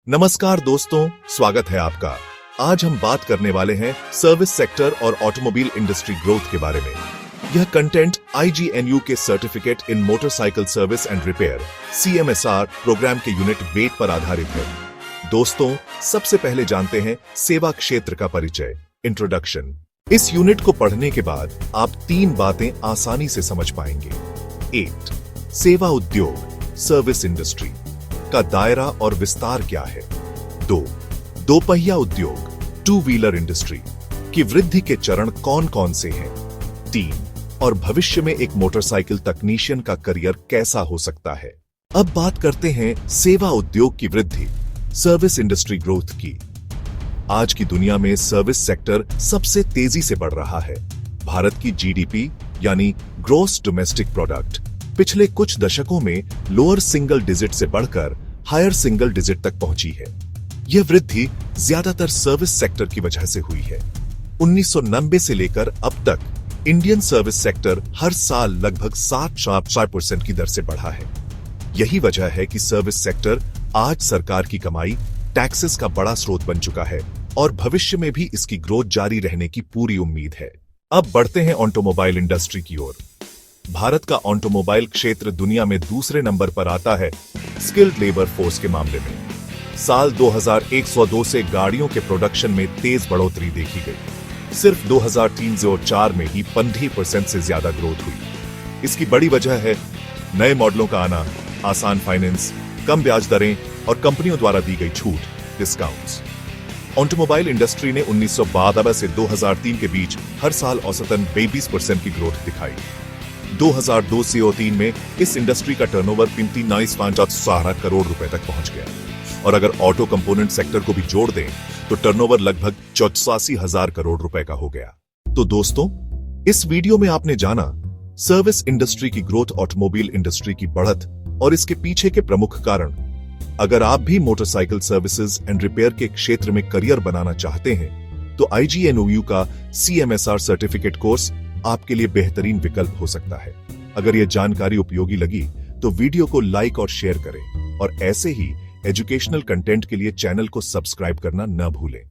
नमस्कार दोस्तों, स्वागत है आपका। आज हम बात करने वाले हैं सर्विस सेक्टर और ऑटोमोबाइल इंडस्ट्री ग्रोथ के बारे में। यह कंटेंट IGNU के certificate in motorcycle service and repair CMSR programme के यूनिट वेट पर आधारित है। दोस्तों, सबसे पहले जानते हैं सेवा क्षेत्र का परिचय, इंट्रोडक्शन। इस यूनिट को पढ़ने के बाद आप 3 बातें आसानी से समझ पाएंगे। 1. सेवा उद्योग सर्विस इंडस्ट्री का दायरा और विस्तार क्या है। 2. दोपहिया उद्योग टू व्हीलर इंडस्ट्री की वृद्धि के चरण कौन कौन से हैं। 3. और भविष्य में एक मोटरसाइकिल तकनीशियन का करियर कैसा हो सकता है। अब बात करते हैं सेवा उद्योग की वृद्धि, सर्विस इंडस्ट्री ग्रोथ की। आज की दुनिया में सर्विस सेक्टर सबसे तेजी से बढ़ रहा है। भारत की GDP यानी ग्रॉस डोमेस्टिक प्रोडक्ट पिछले कुछ दशकों में लोअर सिंगल डिजिट से बढ़कर हायर सिंगल डिजिट तक पहुंची है। यह वृद्धि ज्यादातर सर्विस सेक्टर की वजह से हुई है। 1990 से लेकर अब तक इंडियन सर्विस सेक्टर हर साल लगभग 7% की दर से बढ़ा है। यही वजह है कि सर्विस सेक्टर आज सरकार की कमाई, टैक्सेस का बड़ा स्रोत बन चुका है और भविष्य में भी इसकी ग्रोथ जारी रहने की पूरी उम्मीद है। अब बढ़ते हैं ऑटोमोबाइल इंडस्ट्री की ओर। भारत का ऑटोमोबाइल क्षेत्र दुनिया में दूसरे नंबर पर आता है स्किल्ड लेबर फोर्स के मामले में। साल 2102 से गाड़ियों के प्रोडक्शन में तेज बढ़ोतरी देखी गई। सिर्फ 2003-04 में ही 15% से ज्यादा ग्रोथ हुई। इसकी बड़ी वजह है नए मॉडलों का आना, आसान फाइनेंस, कम ब्याज दरें और कंपनियों द्वारा दी गई छूट, डिस्काउंट्स। ऑटोमोबाइल इंडस्ट्री ने 1992 से 2003 के बीच हर साल औसतन 22% की ग्रोथ दिखाई। 2002-03 में इस इंडस्ट्री का टर्नओवर 39,500 करोड़ रुपए तक पहुंच गया और अगर ऑटो कंपोनेंट सेक्टर को भी जोड़ दें तो टर्नओवर लगभग 84,000 करोड़ रुपए का हो गया। तो दोस्तों, इस वीडियो में आपने जाना सर्विस इंडस्ट्री की ग्रोथ, ऑटोमोबाइल इंडस्ट्री की बढ़त और इसके पीछे के प्रमुख कारण। अगर आप भी मोटरसाइकिल सर्विसेज एंड रिपेयर के क्षेत्र में करियर बनाना चाहते हैं तो IGNU का CMSR सर्टिफिकेट कोर्स आपके लिए बेहतरीन विकल्प हो सकता है। अगर यह जानकारी उपयोगी लगी तो वीडियो को लाइक और शेयर करें और ऐसे ही एजुकेशनल कंटेंट के लिए चैनल को सब्सक्राइब करना न भूलें।